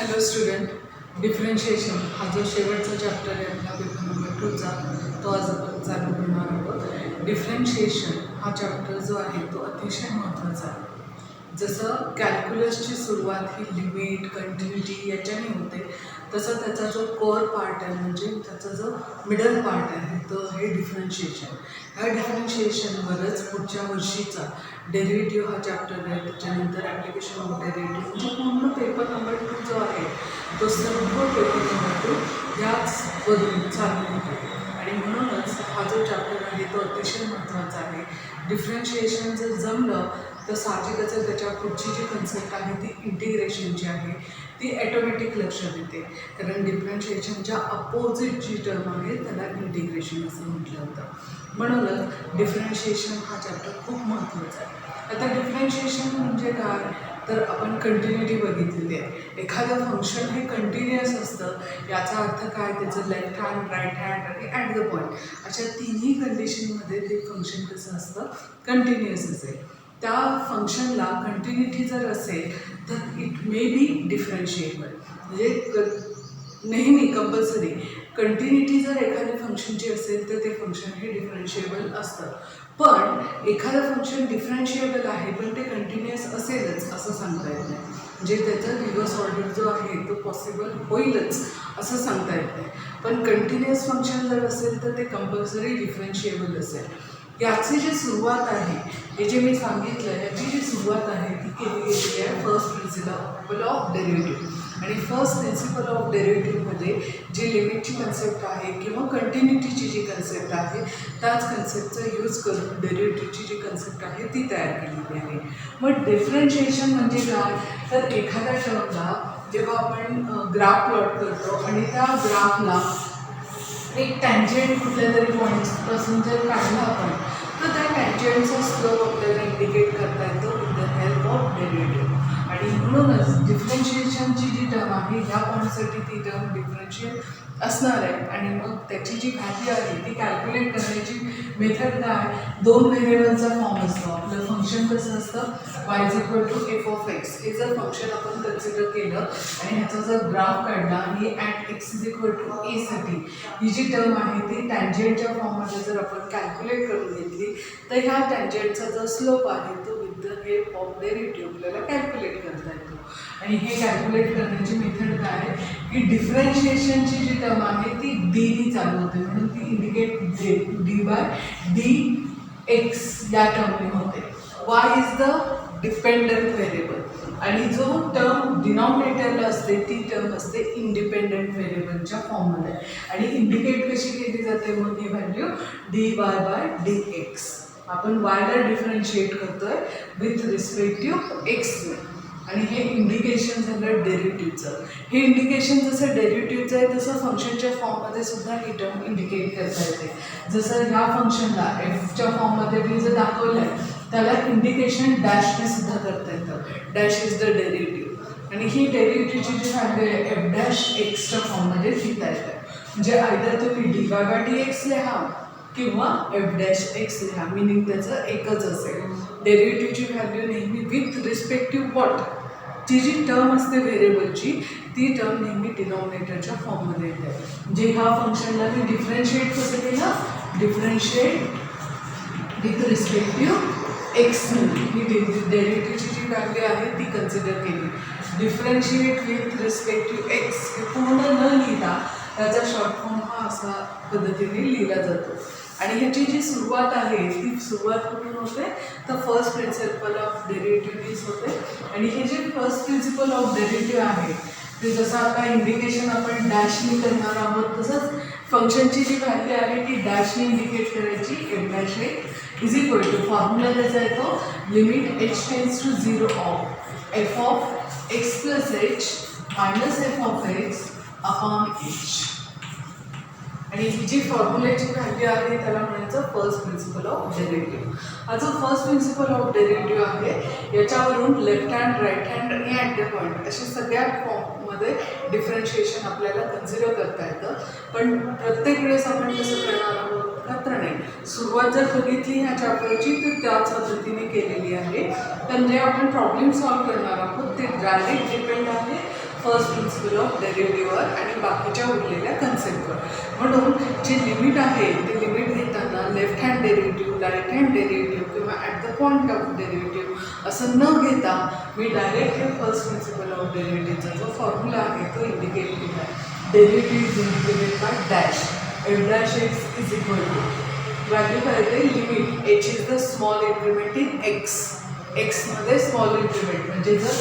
Hello student, differentiation हा जो शेवटचा चॅप्टर आहे आपला पेपर नंबर 2चा तो आज आपण चालू करणार आहोत. डिफरन्शिएशन हा चॅप्टर जो आहे तो अतिशय महत्त्वाचा आहे. जसं कॅल्क्युलसची सुरुवात ही लिमिट कंटिन्युटी याच्याने होते, तसं त्याचा जो कोर पार्ट आहे म्हणजे त्याचा जो मिडल पार्ट आहे तो हे डिफरन्शिएशन. ह्या डिफरन्शिएशनवरच पुढच्या वर्षीचा डेरिव्हेटिव्ह हा चॅप्टर आहे, त्याच्यानंतर ॲप्लिकेशन ऑफ डेरिव्हेटिव्ह म्हणजे पूर्ण पेपर नंबर 2 जो आहे तो सर्व पेपर नंबर 2 याचवरून चालू होतो. आणि म्हणूनच हा जो चॅप्टर आहे तो अतिशय महत्त्वाचा आहे. डिफरन्शिएशन जर जमलं तर साहजिकच त्याच्या पुढची जी कन्सेप्ट आहे ती इंटिग्रेशनची आहे, ती ॲटोमॅटिक लक्षात येते. कारण डिफरन्शिएशनच्या अपोजिट जी टर्म आहे त्याला इंटिग्रेशन असं म्हटलं होतं. म्हणूनच डिफरन्शिएशन हा चॅप्टर खूप महत्त्वाचा आहे. आता डिफरन्शिएशन म्हणजे काय, तर आपण कंटिन्युटी बघितलेली आहे. एखादं फंक्शन हे कंटिन्युअस असतं याचा अर्थ काय, त्याचं लेफ्ट हँड, राईट हँड आणि ॲट द पॉईंट अशा तिन्ही कंडिशनमध्ये ते फंक्शन कसं असतं, कंटिन्युअस असेल. त्या फंक्शनला कंटिन्युटी जर असेल तर इट मे बी डिफरन्शिएबल. म्हणजे नेहमी कंपल्सरी कंटिन्युटी जर एखाद्या फंक्शनची असेल तर ते फंक्शन हे डिफरन्शिएबल असतं. पण एखादं फंक्शन डिफरन्शिएबल आहे पण ते कंटिन्युअस असेलच असं सांगता येत नाही. म्हणजे त्याचा रिव्हर्स ऑर्डर जो आहे तो पॉसिबल होईलच असं सांगता येत नाही. पण कंटिन्युअस फंक्शन जर असेल तर ते कंपल्सरी डिफरन्शिएबल असेल. याची जी सुरुवात आहे, हे जे मी सांगितलं याची जी सुरुवात आहे ती केली गेलेली आहे फर्स्ट प्रिन्सिपल ऑफ डेरिव्हेटिव्ह. आणि फर्स्ट प्रिन्सिपल ऑफ डेरिव्हेटिव्हमध्ये जी लिमिटची कन्सेप्ट आहे किंवा कंटिन्युटीची जी कन्सेप्ट आहे त्याच कन्सेप्टचा यूज करून डेरिव्हेटिव्हची जी कन्सेप्ट आहे ती तयार केलेली आहे. मग डिफरन्शिएशन म्हणजे काय, तर एखाद्या टर्मला जेव्हा आपण ग्राफ प्लॉट करतो आणि त्या ग्राफला एक टँजेंट कुठल्या तरी पॉईंट्सपासून जर काढला आपण तर त्या टँजेंटचा स्लोप आपल्याला इंडिकेट करता येतो with the help of derivative. आणि म्हणूनच डिफरन्शिएशनची जी टर्म आहे ह्या पॉईंटसाठी ती टर्म डिफरन्शियल असणार आहे. आणि मग त्याची जी व्हॅल्यू आहे ती कॅल्क्युलेट करण्याची मेथड काय, दोन व्हेरिएबलचा फॉर्म असतो. आपलं फंक्शन कसं असतं, y=f(x). हे जर फंक्शन आपण कन्सिडर केलं आणि ह्याचा जर ग्राफ काढला आणि ॲट x=a साठी ही जी टर्म आहे ती टँजेंटच्या फॉर्ममध्ये जर आपण कॅल्क्युलेट करून घेतली तर ह्या टँजेंटचा जो स्लोप आहे तो with the help of derivative आपल्याला कॅल्क्युलेट करता येतो. आणि हे कॅल्क्युलेट करण्याची मेथड काय आहे की डिफरन्शिएशनची जी टर्म आहे ती डीनी चालू होते, म्हणून ती इंडिकेट dy/dx या टर्मने होते. y is the dependent variable आणि जो टर्म डिनॉमिनेटरला असते ती टर्म असते इंडिपेंडंट व्हेरिएबलच्या फॉर्ममध्ये. आणि इंडिकेट कशी केली जाते मग ही व्हॅल्यू dy/dx. आपण वायला डिफरन्शिएट करतोय विथ रिस्पेक्टिव्ह एक्सने. आणि हे इंडिकेशन झालं डेरिव्हेटिव्हचं. हे इंडिकेशन जसं डेरिव्हेटिव्हचं आहे तसं फंक्शनच्या फॉर्ममध्ये सुद्धा ही टर्म इंडिकेट करता येते. जसं ह्या फंक्शनला एफच्या फॉर्ममध्ये मी जर दाखवलं आहे त्याला इंडिकेशन डॅशने सुद्धा करता येतं. Dash is the derivative. आणि ही डेरिव्हेटिव्हची जी व्हॅल्यू आहे f'(x)च्या फॉर्ममध्ये लिहिता येते. म्हणजे आयदर तुम्ही dy/dx लिहा किंवा f'(x) लिहा, मिनिंग त्याचं एकच असेल. डेरिव्हेटिव्हची व्हॅल्यू नेहमी विथ रिस्पेक्टिव्ह व्हॉट, ती जी टर्म असते व्हेरिएबलची ती टर्म नेहमी डिनॉमिनेटरच्या फॉर्ममध्ये येते. म्हणजे ह्या फंक्शनला मी डिफरन्शिएट कसं केलं, डिफरन्शिएट विथ रिस्पेक्टिव्ह एक्स ही डेरिव्हेटिव्हची जी व्हॅल्यू आहे ती कन्सिडर केली. डिफरन्शिएट विथ रिस्पेक्टिव्ह एक्स हे पूर्ण न लिहिता त्याचा शॉर्ट फॉर्म हा असा पद्धतीने लिहिला जातो. आणि ह्याची जी सुरुवात आहे ती सुरुवात कुठून होते तर फर्स्ट प्रिन्सिपल ऑफ डेरिव्हेटिव्ह होते. आणि हे जे फर्स्ट प्रिन्सिपल ऑफ डेरिव्हेटिव्ह आहे ते जसं आता इंडिकेशन आपण डॅशनी करणार आहोत तसंच फंक्शनची जी व्हॅल्यू आहे ती डॅशनी इंडिकेट करायची. f'(x) फॉर्म्युला त्याचा येतो limit h → 0 of f(x+h -f(x)/h. आणि ही जी फॉर्म्युलेची व्हॅल्यू आहे त्याला म्हणायचं फर्स्ट प्रिन्सिपल ऑफ डेरिव्हेटिव्ह. हा जो फर्स्ट प्रिन्सिपल ऑफ डेरिव्हेटिव्ह आहे याच्यावरून लेफ्ट हँड, राईट हँड आणि ॲट द पॉईंट अशा सगळ्या फॉर्ममध्ये डिफरन्शिएशन आपल्याला कन्सिडर करता येतं. पण प्रत्येक वेळेस आपण कसं करणार आहोत मात्र नाही. सुरुवात जर बघितली ह्या चॅप्टरची तर त्याच पद्धतीने केलेली आहे. तर जे आपण प्रॉब्लेम सॉल्व्ह करणार आहोत ते डायरेक्ट डिपेंड आहे फर्स्ट प्रिन्सिपल ऑफ डेरिव्हेटिव्हवर आणि बाकीच्या उरलेल्या कन्सेप्टवर. म्हणून जे लिमिट आहे ते लिमिट घेताना left hand derivative, right hand derivative किंवा at the point of derivative असं न घेता मी डायरेक्ट हे फर्स्ट प्रिन्सिपल ऑफ डेरिव्हेटिव्हचा जो फॉर्म्युला आहे तो इंडिकेट केला आहे. Derivative is indicated by dash. F dash x is equal to value काय येते limit h is the small increment in x. एक्समध्ये स्मॉल इन्क्रिमेंट म्हणजे जर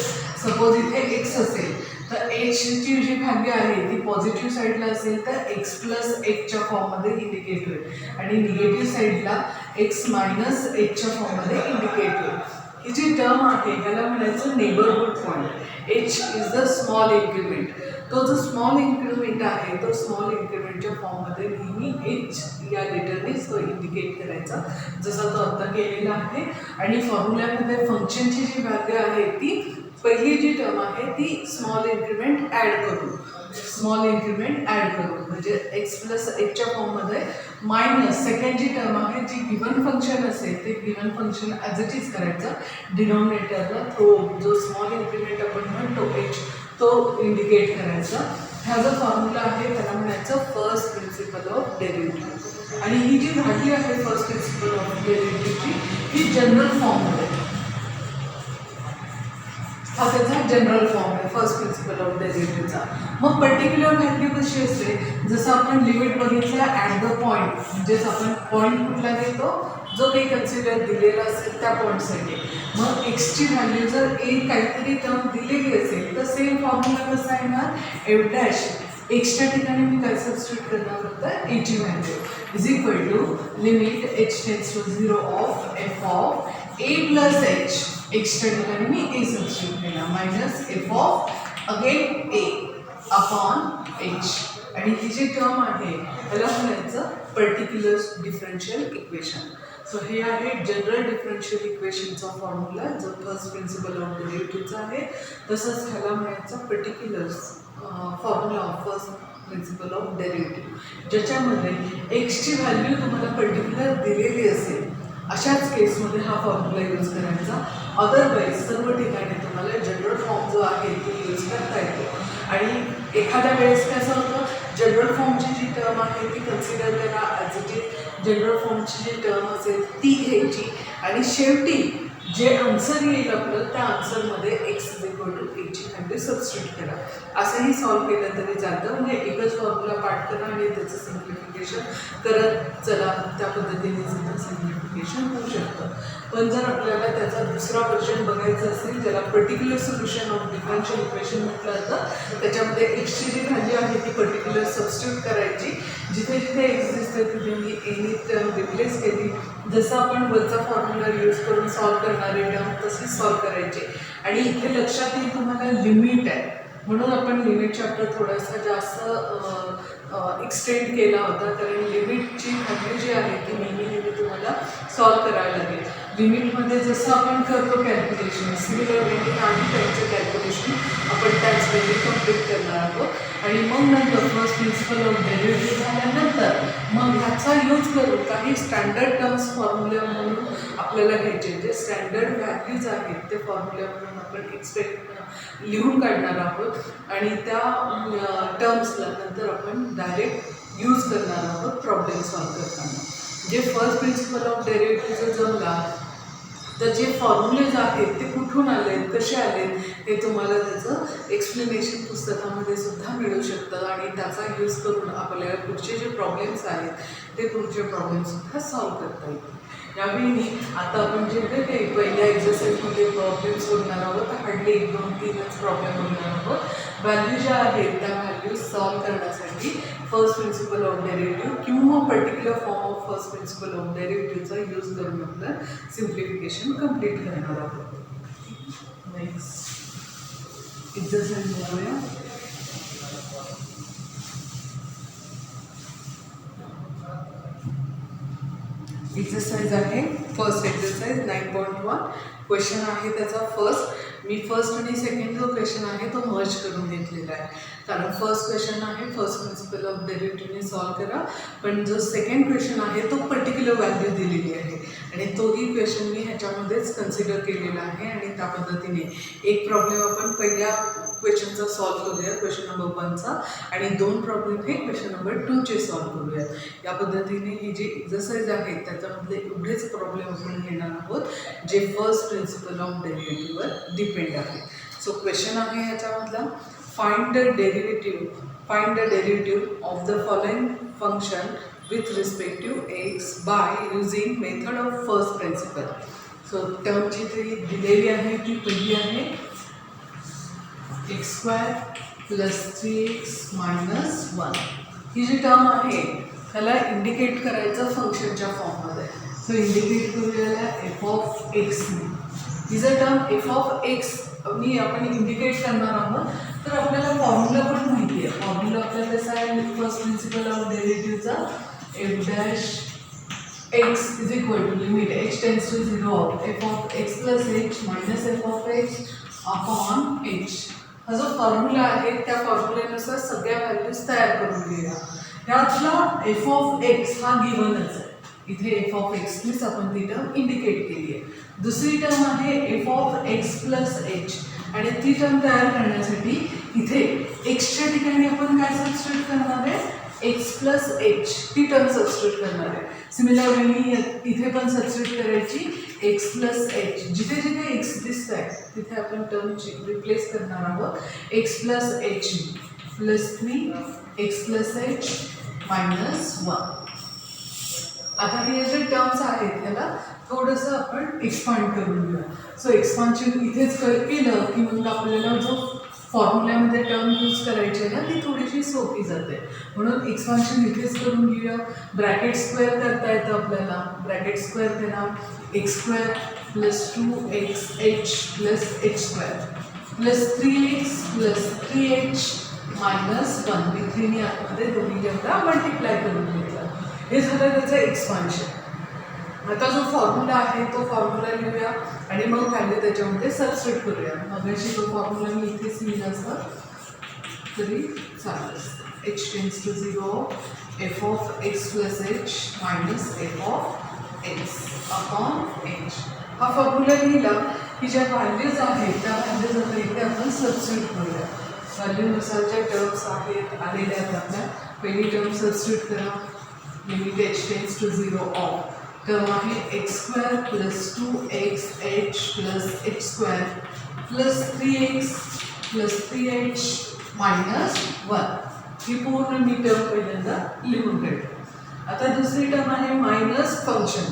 सपोज इथे एक्स असेल तर एचची जी व्हॅल्यू आहे ती पॉझिटिव्ह साईडला असेल तर एक्स प्लस एचच्या फॉर्ममध्ये इंडिकेट होईल आणि निगेटिव्ह साईडला एक्स मायनस एचच्या फॉर्ममध्ये इंडिकेट होईल. ही जी टर्म आहे ह्याला म्हणायचं neighbourhood point. H is the small increment. तो जो स्मॉल इन्क्रिमेंट आहे तो स्मॉल इन्क्रिमेंटच्या फॉर्ममध्ये नेहमी एच या लेटरनेच तो इंडिकेट करायचा जसा तो आत्ता केलेला आहे. आणि फॉर्म्युल्यामध्ये फंक्शनची जी व्हॅल्यू आहे ती पहिली जी टर्म आहे ती स्मॉल इन्क्रिमेंट ॲड करू. स्मॉल इन्क्रिमेंट ॲड करू म्हणजे एक्स प्लस एचच्या फॉर्ममध्ये मायनस सेकंड जी टर्म आहे जी गिवन फंक्शन असेल ते given function as it is करायचं. डिनॉमिनेटरला तो जो स्मॉल इन्क्रिमेंट आपण म्हणतो एच तो इंडिकेट करायचा. हा जो फॉर्म्युला आहे त्याला म्हणायचं फर्स्ट प्रिन्सिपल ऑफ डेरिव्हेटिव्ह. आणि ही जी व्हॅल्यू आहे फर्स्ट प्रिन्सिपल ऑफ डेरिव्हेटिव्हची ही जनरल फॉर्ममध्ये, हा त्याचा जनरल फॉर्म आहे फर्स्ट प्रिन्सिपल ऑफ डेरिव्हेटिव्हचा. मग पर्टिक्युलर व्हॅल्यू कशी असते जसं आपण लिमिट बघितलं ॲट द पॉईंट म्हणजेच आपण पॉईंट कुठला घेतो जो काही कन्सिडर दिलेला असेल त्या पॉईंटसाठी. मग एक्सची व्हॅल्यू जर ए काहीतरी टर्म दिलेली असेल तर सेम फॉर्म्युला कसा येणार एफ डॅश एक्सच्या ठिकाणी मी काय सबस्टिट्यूट करणार होतं एची value is equal to limit h tends to 0 of f of a plus h. एक्सच्या ठिकाणी मी ए सबस्टिट्यूट केला minus f of again a upon h. आणि ही जी टर्म आहे त्याला म्हणायचं पर्टिक्युलर डिफरन्शियल इक्वेशन. सो हे आहे जनरल डिफरन्शियल इक्वेशनचा फॉर्म्युला जो फर्स्ट प्रिन्सिपल ऑफ डेरिव्हेटिव्हचा आहे. तसंच ह्याला म्हणायचं particular formula of first principle of derivative ज्याच्यामध्ये एक्सची व्हॅल्यू तुम्हाला पर्टिक्युलर दिलेली असेल अशाच केसमध्ये हा फॉर्म्युला यूज करायचा. अदरवाईज सर्व ठिकाणी तुम्हाला जनरल फॉर्म जो आहे तो यूज करता येतो. आणि एखाद्या वेळेस कसं होतं जनरल फॉर्मची जी टर्म आहे ती कन्सिडर करा ॲज इट इज. जनरल फॉर्मची जी टर्म असेल ती घ्यायची आणि शेवटी जे आन्सर येईल आपलं त्या आन्सरमध्ये एक्स इज इक्वल टू एची व्हॅल्यू सबस्टिट्यूट करा. असंही सॉल्व केलं तरी जातं. म्हणजे एकच फॉर्म्युला पाठ करा आणि त्याचं सिम्प्लिफिकेशन करत चला त्या पद्धतीने सुद्धा सिम्प्लिफिकेशन होऊ शकतं. पण जर आपल्याला त्याचा दुसरा व्हर्जन बघायचं असेल ज्याला particular solution of differential equation म्हटलं जातं त्याच्यामध्ये एक्सची जी व्हॅल्यू आहे ती पर्टिक्युलर सबस्टिट्यूट करायची. जिथे जिथे एक्स दिसते तिथे मी एनी टर्म रिप्लेस केली. जसं आपण वरचा फॉर्म्युला यूज करून सॉल्व करणारे टर्म तशीच सॉल्व करायची. आणि इथे लक्षात येईल तुम्हाला लिमिट आहे म्हणून आपण लिमिट चॅप्टर थोडासा जास्त एक्सटेंड केला होता कारण लिमिटची व्हॅल्यू जी आहे ती नेहमी तुम्हाला सॉल्व करावी लागेल. लिमिटमध्ये जसं आपण करतो कॅल्क्युलेशन सिमिलरली आणि त्यांचं कॅल्क्युलेशन आपण त्याच वेळी कम्प्लीट करणार आहोत. आणि मग नंतर फर्स्ट प्रिन्सिपल ऑफ डेरिव्हेटिव्ह झाल्यानंतर मग ह्याचा यूज करून काही स्टँडर्ड टर्म्स फॉर्म्युला म्हणून आपल्याला घ्यायचे जे स्टँडर्ड व्हॅल्यूज आहेत ते फॉर्म्युला म्हणून आपण लिहून काढणार आहोत. आणि त्या टर्म्सला नंतर आपण डायरेक्ट यूज करणार आहोत प्रॉब्लेम सॉल्व करताना. जे फर्स्ट प्रिन्सिपल ऑफ डेरिव्हेटिव्हचं जमला तर जे फॉर्म्युलेज आहेत ते कुठून आले कसे आले हे तुम्हाला त्याचं एक्सप्लेनेशन पुस्तकामध्ये सुद्धा मिळू शकतं. आणि त्याचा यूज करून आपल्याला पुढचे जे प्रॉब्लेम्स आहेत ते पुढचे प्रॉब्लेमसुद्धा सॉल्व करता येतील. यावेळी आता आपण जे काही पहिल्या एक्झरसाईजमध्ये प्रॉब्लेम सोडणार आहोत हार्डली 1-2-3च प्रॉब्लेम बघणार आहोत. व्हॅल्यू ज्या आहेत त्या व्हॅल्यूज सॉल्व करण्यासाठी फर्स्ट प्रिन्सिपल ऑफ डेरिव्हेटिव्ह किंवा particular form of first principle of डेरिव्हेटिव्हचा यूज करून आपलं सिम्प्लिफिकेशन कंप्लीट करणार आहोत. नेक्स्ट एक्झरसाईज बघूया. एक्झरसाइज आहे फर्स्ट एक्झरसाइज 9.1. क्वेश्चन आहे त्याचा फर्स्ट. मी फर्स्ट आणि सेकंड जो क्वेश्चन आहे तो मर्ज करून घेतलेला आहे कारण फर्स्ट क्वेश्चन आहे फर्स्ट प्रिन्सिपल ऑफ डेरिव्हेटिव्हने सॉल्व करा. पण जो सेकंड क्वेश्चन आहे तो पर्टिक्युलर व्हॅल्यू दिलेली आहे आणि तोही क्वेश्चन मी ह्याच्यामध्येच कन्सिडर केलेला आहे. आणि त्या पद्धतीने एक प्रॉब्लेम आपण पहिल्या क्वेश्चनचा सॉल्व करूया, क्वेश्चन नंबर 1चा, आणि 2 प्रॉब्लेम हे क्वेश्चन नंबर 2चे सॉल्व करूया. या पद्धतीने ही जी एक्झरसाइज आहे त्याच्यामधले एवढेच प्रॉब्लेम आपण घेणार आहोत जे फर्स्ट प्रिन्सिपल ऑफ डेरिव्हेटिव्हवर डिपेंड आहे. सो क्वेश्चन आहे ह्याच्यामधला, find the derivative of the following function with respect to x by using method of first principle. So टर्मची जी दिलेली आहे ती पहिली आहे x² + 3x - 1. ही जी टर्म आहे त्याला इंडिकेट करायचं फंक्शनच्या फॉर्ममध्ये. सो इंडिकेट करूया f(x) ने. ही जर टर्म f(x) आपण इंडिकेट करणार आहोत तर आपल्याला फॉर्म्युला पण माहिती आहे. फॉर्म्युला आपल्याला कसा आहे फर्स्ट प्रिन्सिपल ऑफ डेरिव्हेटिव्हचा, f(x) is equal to limit h tends to 0 f(x + h - f(x) upon h. हा जो फॉर्म्युला आहे त्या फॉर्म्युल्यानुसार सगळ्या व्हॅल्यूज तयार करून घेऊया. ह्यातला f(x) हा गिव्हनच आहे. इथे f(x) नीच आपण ती टर्म इंडिकेट केली आहे. दुसरी टर्म आहे f(x + h) आणि ती टर्म तयार करण्यासाठी इथे एक्सच्या ठिकाणी आपण काय सबस्टिट्यूट करणार आहे, x + h ती टर्म सबस्टिट्यूट करणार आहे. सिमिलरली इथे पण सबस्टिट्यूट करायची x + h. जिथे जिथे x दिसत आहे तिथे आपण टर्मची रिप्लेस करणार आहोत x + h + 3 x + h - 1. आता हे जे टर्म्स आहेत त्याला थोडंसं आपण एक्सपांड करून घेऊया. सो एक्सपान्शन इथेच केलं की मग आपल्याला जो फॉर्म्युल्यामध्ये टर्म यूज करायची आहे ना ती थोडीशी सोपी जाते. म्हणून एक्सपान्शन इथेच करून घेऊया. ब्रॅकेट स्क्वेअर करता येतं आपल्याला. ब्रॅकेट स्क्वेअर करा x² + 2xh + h² + 3x + 3h - 1. मी 3 ने आतमध्ये दोन्ही टर्मला मल्टिप्लाय करून घेतला. हे झालं त्याचं एक्सपान्शन. आता जो फॉर्म्युला आहे तो फॉर्म्युला लिहूया आणि मग व्हॅल्यू त्याच्यामध्ये सबस्टिट्यूट करूया. मगाशी तो फॉर्म्युला मी इथेच लिहिला असता तरी चालेल. h tends to 0 f(x + h - f(x) upon h. हा फॉर्म्युला लिहिला की ज्या व्हॅल्यूज आहेत त्या व्हॅल्यूज आता इथे आपण सबस्टिट्यूट करूया. व्हॅल्यूनुसार ज्या टर्म्स आहेत आलेल्या आहेत आपल्या, पहिली टर्म सबस्टिट्यूट करा. Limit h tends to 0 of term आहे x² + 2xh + h² + 3x + 3h - 1. ही पूर्ण मी टर्म पहिल्यांदा लिहून काढते. आता दुसरी टर्म आहे मायनस फंक्शन.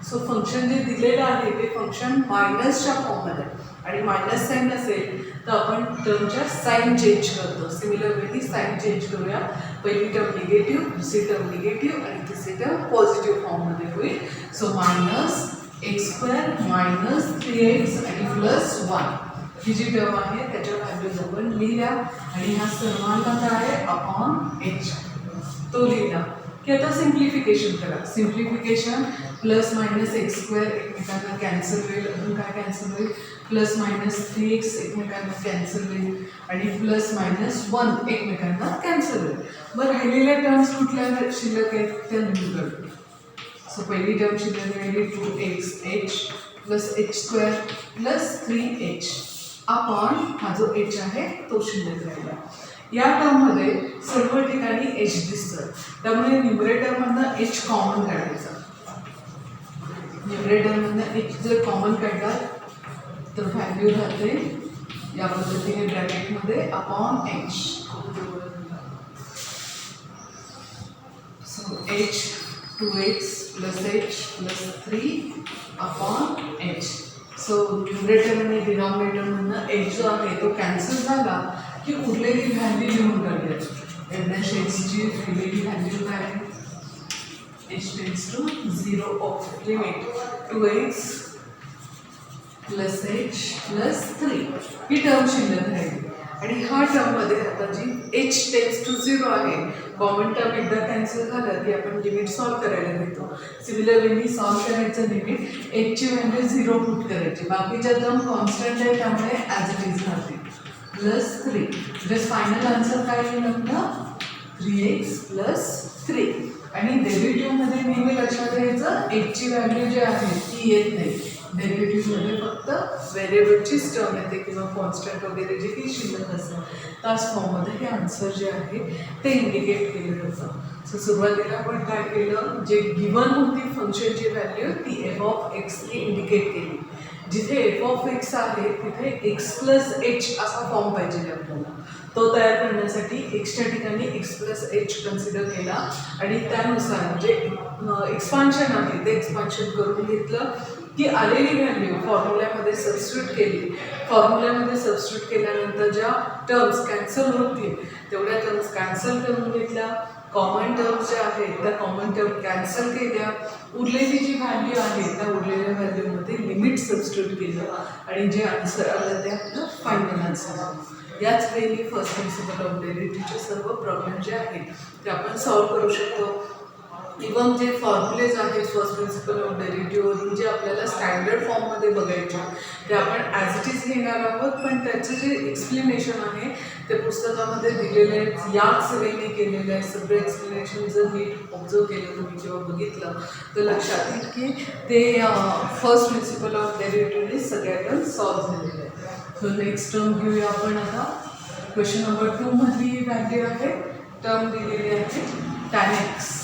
सो फंक्शन जे दिलेलं आहे ते फंक्शन मायनसच्या फॉर्ममध्ये, आणि मायनस साईन असेल तर आपण टर्मच्या साईन चेंज करतो. सिमिलरली साईन चेंज करूया. पहिली टर्म निगेटिव्ह, दुसरी टर्म निगेटिव्ह आणि तिसरी टर्म पॉझिटिव्ह फॉर्ममध्ये होईल. सो -x² - 3x आणि +1 ही जी टर्म आहे त्याच्या व्हॅल्यूज आपण लिहिल्या आणि ह्या सर्वांना काय अपॉन h तो लिहिला की आता सिम्प्लिफिकेशन करा. सिम्प्लिफिकेशन +-x² एकमेकांना कॅन्सल होईल. अजून काय कॅन्सल होईल, +-3x एकमेकांना कॅन्सल होईल आणि +-1 एकमेकांना कॅन्सल होईल. मग राहिलेल्या टर्म्स कुठल्या शिल्लक आहेत त्या लिहून काढू. सो पहिली टर्म शिल्लक राहिली 2xh + h² + 3h अपॉन हा जो h आहे तो शिल्लक राहिला. या टर्ममध्ये सर्व ठिकाणी h दिसतं, त्यामुळे न्यूमरेटरमधनं h कॉमन काढायचा. न्यूमरेटरमधनं h जर कॉमन काढला तर व्हॅल्यू राहते या पद्धतीने ब्रॅकेटमध्ये upon h. So h 2x + h + 3 upon h. So numerator आणि डिनॉमिनेटरमधनं h जो आहे तो कॅन्सल झाला की उरलेली व्हॅल्यू लिहून काढूया. h ची राहिलेली व्हॅल्यू काय आहे, h tends to 0 of limit 2x + h + 3 he term शिल्लक राहिली. आणि ह्या टर्ममध्ये आता जी h tends to 0 आहे, कॉमन टर्म एकदा कॅन्सल झालं की आपण लिमिट सॉल्व करायला घेतो. सिमिलरली सॉल्व करायचं लिमिट h ची व्हॅल्यू 0 पुट करायची. बाकीच्या टर्म कॉन्स्टंट आहे त्यामुळे ॲज इट इज राहतील. +3 म्हणजे फायनल आन्सर काय येईल आपलं 3x + 3. आणि डेरिव्हेटिव्हमध्ये नेहमी लक्षात घ्यायचं h ची व्हॅल्यू जी आहे ती येत नाही. डेरिव्हेटिव्हमध्ये फक्त व्हेरिएबलचीच टर्म येते किंवा कॉन्स्टंट वगैरे जे काही शिल्लक असेल त्याच फॉर्ममध्ये हे आन्सर जे आहे ते इंडिकेट केलं जातं. सो सुरुवातीला आपण काय केलं, जे गिवन होती फंक्शनची व्हॅल्यू ती एफ ऑफ एक्सने इंडिकेट केली. जिथे एफ ऑफ एक्स आहे तिथे एक्स प्लस एच असा फॉर्म पाहिजे आपल्याला. तो तयार करण्यासाठी एक्सच्या ठिकाणी एक्स प्लस एच कन्सिडर केला आणि त्यानुसार जे एक्सपान्शन आहे ते एक्सपान्शन करून घेतलं की आलेली व्हॅल्यू फॉर्म्युल्यामध्ये सबस्टिट्यूट केली. फॉर्म्युल्यामध्ये सबस्टिट्यूट केल्यानंतर ज्या टर्म्स कॅन्सल होतील तेवढ्या टर्म्स कॅन्सल करून घेतल्या. कॉमन टर्म्स ज्या आहेत त्या कॉमन टर्म कॅन्सल केल्या. उरलेली जी व्हॅल्यू आहे त्या उरलेल्या व्हॅल्यूमध्ये लिमिट सबस्टिट्यूट केलं आणि जे आन्सर आलं ते आपलं फायनल आन्सर आलं. याच वेळी फर्स्ट प्रिन्सिपल ऑफ डेरिव्हेटिव्हचे सर्व प्रॉब्लेम जे आहेत ते आपण सॉल्व्ह करू शकतो. इव्हन जे फॉर्म्युलेज आहेत फर्स्ट प्रिन्सिपल ऑफ डेरिव्हेटिव्हवरून जे आपल्याला स्टँडर्ड फॉर्ममध्ये बघायचे ते आपण ॲज इट इज घेणार आहोत, पण त्याचं जे एक्सप्लेनेशन आहे ते पुस्तकामध्ये दिलेले आहेत. याच वेळी केलेलं आहे. सगळं एक्सप्लेनेशन जर नीट ऑब्झर्व केलं तुम्ही किंवा बघितलं तर लक्षात येईल की ते फर्स्ट प्रिन्सिपल ऑफ डेरिव्हेटिव्हने सगळ्या टर्म सॉल्व्ह झालेले आहेत. सो नेक्स्ट टर्म घेऊया आपण आता. क्वेश्चन नंबर 2 मधली व्हॅल्यू आहे, टर्म दिलेली आहे tan x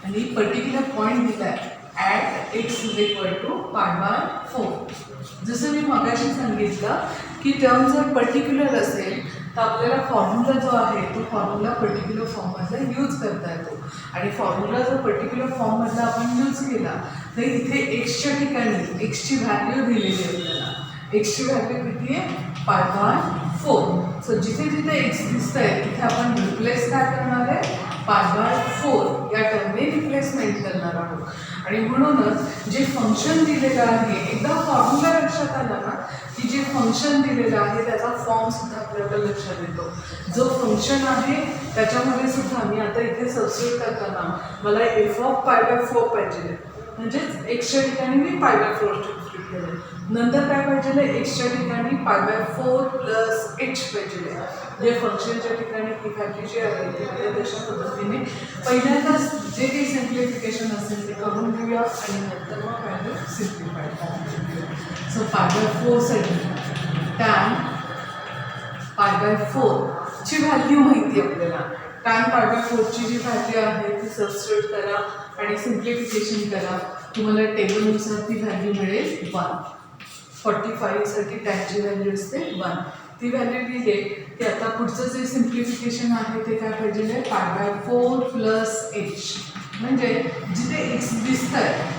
आणि पर्टिक्युलर पॉईंट दिला आहे at x is equal to π/4. जसं मी मगाशी सांगितलं की टर्म जर पर्टिक्युलर असेल तर आपल्याला फॉर्म्युला जो आहे तो फॉर्म्युला पर्टिक्युलर फॉर्ममधला यूज करता येतो आणि फॉर्म्युला जर पर्टिक्युलर फॉर्ममधला आपण यूज केला तर इथे एक्सच्या ठिकाणी एक्सची व्हॅल्यू दिलेली आहे आपल्याला. एक्सची व्हॅल्यू किती आहे π/4. सो जिथे जिथे एक्स दिसत आहे तिथे आपण रिप्लेस काय करणार आहे π/4 या टर्मने रिप्लेसमेंट करणार आहोत. आणि म्हणूनच जे फंक्शन दिलेलं आहे एकदा फॉर्म्युला लक्षात आला ना की जे फंक्शन दिलेलं आहे त्याचा फॉर्म सुद्धा आपल्याला लक्षात येतो. जो फंक्शन आहे त्याच्यामध्ये सुद्धा मी आता इथे सबस्टिट्यूट करताना मला एफ ऑफ π/4 पाहिजे, म्हणजेच एक्सच्या ठिकाणी मी π/4 सबस्टिट्यूट केलं. नंतर काय पाहिजे, एक्सच्या ठिकाणी π/4 प्लस एच पाहिजे. जे फंक्शनच्या ठिकाणी ही व्हॅल्यू जी आहे ती तशा पद्धतीने पहिल्यांदाच जे काही सिम्प्लिफिकेशन असेल ते करून घेऊया आणि नंतर मग व्हॅल्यू सिम्प्लिफाय करून. सो π/4 साठी tan π/4 ची व्हॅल्यू माहिती आहे आपल्याला. tan π/4 ची जी व्हॅल्यू आहे ती सबस्टिट्यूट करा आणि सिम्प्लिफिकेशन करा. तुम्हाला टेबलनुसार ती व्हॅल्यू मिळेल 1. 45 साठी टॅनची व्हॅल्यू असते 1. ती व्हॅल्यू लिहिली की आता पुढचं जे सिम्प्लिफिकेशन आहे ते काय पाहिजे π/4 प्लस एच. म्हणजे जिथे एक्स दिसत आहे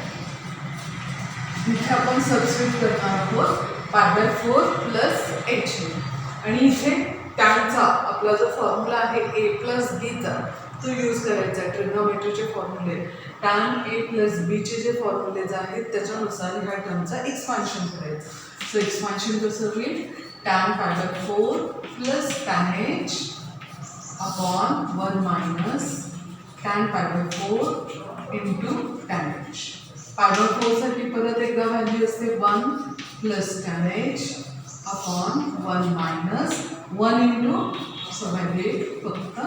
तिथे आपण सबस्टिट्यूट करणार आहोत π/4 प्लस एच. आणि इथे टॅनचा आपला जो फॉर्म्युला आहे ए प्लस बीचा तो यूज करायचा आहे. ट्रिग्नोमेट्रीचे फॉर्म्युले tan a प्लस बीचे जे फॉर्म्युलेज आहेत त्याच्यानुसार ह्या टर्मचा एक्सपान्शन करायचं. सो एक्सपान्शन कसं होईल, tan π/4 plus tan h upon 1 minus tan π/4 into tan h. π/4 साठी परत एकदा व्हॅल्यू असते 1 plus tan h upon 1 minus 1 into so value फक्त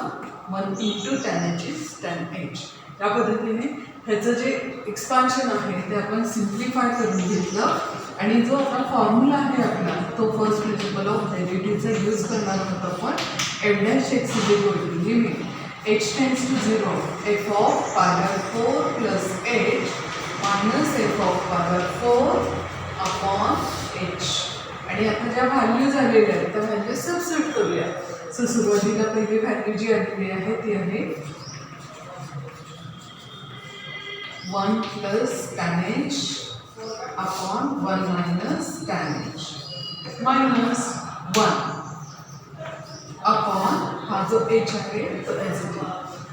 1 into tan h is tan h. या पद्धतीने ह्याचं जे एक्सपान्शन आहे ते आपण सिम्प्लिफाय करून घेतलं आणि जो आपला फॉर्म्युला आहे आपला तो फर्स्ट प्रिन्सिपल ऑफ डेरिव्हेटिव्हचा यूज करणार आहोत आपण. f' x is equal to limit h tends to 0 f of π/4 plus h minus f of π/4 upon h. आणि आता ज्या व्हॅल्यू झालेल्या आहेत त्या व्हॅल्यू सबस्टिट्यूट करूया. सो सुरुवातीला पहिली व्हॅल्यू जी आलेली आहे ती आहे 1 plus tan h upon 1 minus tan h minus 1 upon हा जो h आहे तो एच.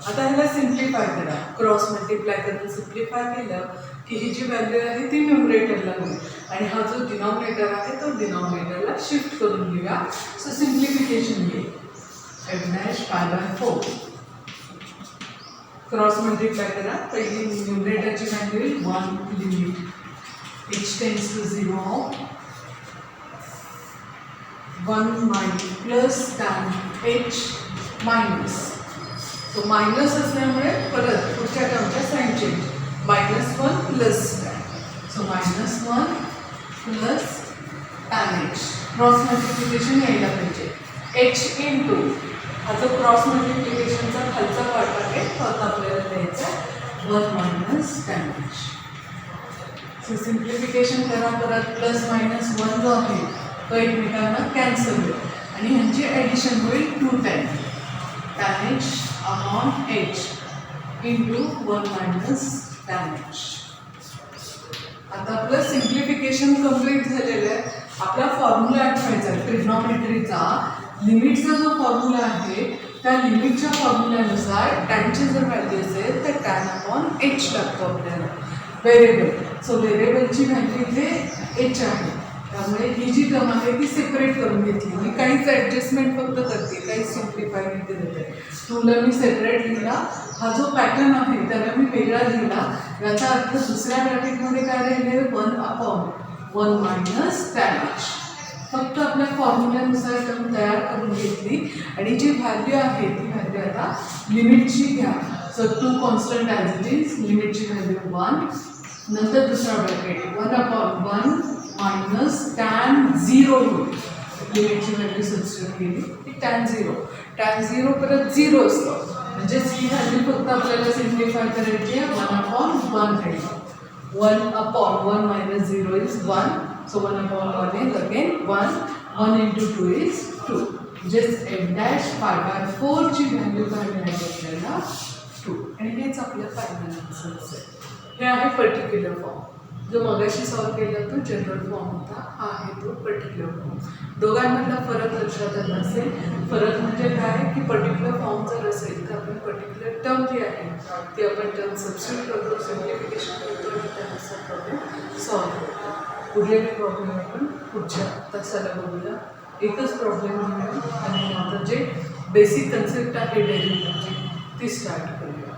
आता ह्याला सिम्प्लिफाय करा. क्रॉस मल्टिप्लाय करून सिम्प्लिफाय केलं की ही जी व्हॅल्यू आहे ती न्यूमरेटरला होईल आणि हा जो डिनॉमिनेटर आहे तो डिनॉमिनेटरला शिफ्ट करून घेऊया. सो सिम्प्लिफिकेशन घेऊ f' π/4 क्रॉस मल्टिप्लाय करा. पहिली न्यूमरेटरची व्हॅल्यू येईल 1 limit h tends to 0 1 minus plus tan h minus. So minus असल्यामुळे परत पुढच्या टर्मच्या sign change -1 plus tan. So -1 plus tan h. Cross multiplication यायला पाहिजे. h इंटू हा जो क्रॉस मल्टिप्लिकेशनचा खालचा पार्ट आहे तो आता आपल्याला द्यायचा 1 minus tan h. So simplification करा. परत प्लस -1 जो आहे तो एकमेकांना कॅन्सल होईल आणि ह्यांची ॲडिशन होईल 2 tan h upon h into 1 minus tan h. आता आपलं सिम्प्लिफिकेशन कम्प्लीट झालेलं आहे. आपला फॉर्म्युला आठवायचा आहे ट्रिग्नॉमेट्रीचा. लिमिटचा जो फॉर्म्युला आहे त्या लिमिटच्या फॉर्म्युल्यानुसार टॅनची जर व्हॅल्यू असेल तर टॅन अपॉन एच लागतो आपल्याला. व्हेरिएबल. सो व्हेरिएबलची व्हॅल्यू इथे एच आहे. त्यामुळे ही जी टर्म आहे ती सेपरेट करून घेतली. मी काहीच ॲडजस्टमेंट फक्त करते, काहीच सिम्प्लिफाय इथे देते. टूला मी सेपरेट लिहिला. हा जो पॅटर्न आहे त्याला मी वेगळा लिहिला. याचा अर्थ दुसऱ्या ब्रॅकेटमध्ये काय राहिले 1 अपॉन 1 मायनस टॅन एच. फक्त आपल्या फॉर्म्युल्यानुसार टर्म तयार करून घेतली आणि जी व्हॅल्यू आहे ती व्हॅल्यू आता लिमिटची घ्या. So 2 constant as it is. लिमिटची व्हॅल्यू 1. नंतर दुसरा ब्रॅकेट 1 अपॉन 1 मायनस टॅन 0 होईल. लिमिटची व्हॅल्यू सबस्टिट्यूट केली की टॅन 0. टॅन 0 परत 0 असतं. म्हणजेच ही व्हॅल्यू फक्त आपल्याला सिम्प्लिफाय करायची आहे. 1 अपॉन 1 राहील. 1 upon 1 minus 0 is 1. So 1 upon 1 is again 1. 1 into 2 is 2. Just f dash pi by 4 ची व्हॅल्यू काय मिळाली आपल्याला 2. आणि हेच आपलं फायनल आन्सर असेल. हे आहे पर्टिक्युलर फॉर्म. जो मगाशी सॉल्व केला तो जनरल फॉर्म होता. हा आहे तो पर्टिक्युलर फॉर्म. दोघांमधला फरक लक्षात आला असेल. फरक म्हणजे काय की पर्टिक्युलर फॉर्म जर असेल तर आपण पर्टिक्युलर टर्म जी आहे ती आपण टर्म सबस्टिट्यूट करतो, सिम्प्लिफिकेशन करतो आणि त्यानुसार प्रॉब्लेम सॉल्व करतो. उरलेले प्रॉब्लेम आपण पुढच्या तासाला बघूया. एकच प्रॉब्लेम घेऊया आणि आता जे बेसिक कन्सेप्ट आहे डेरिव्हेटिव्हची ती स्टार्ट करूया.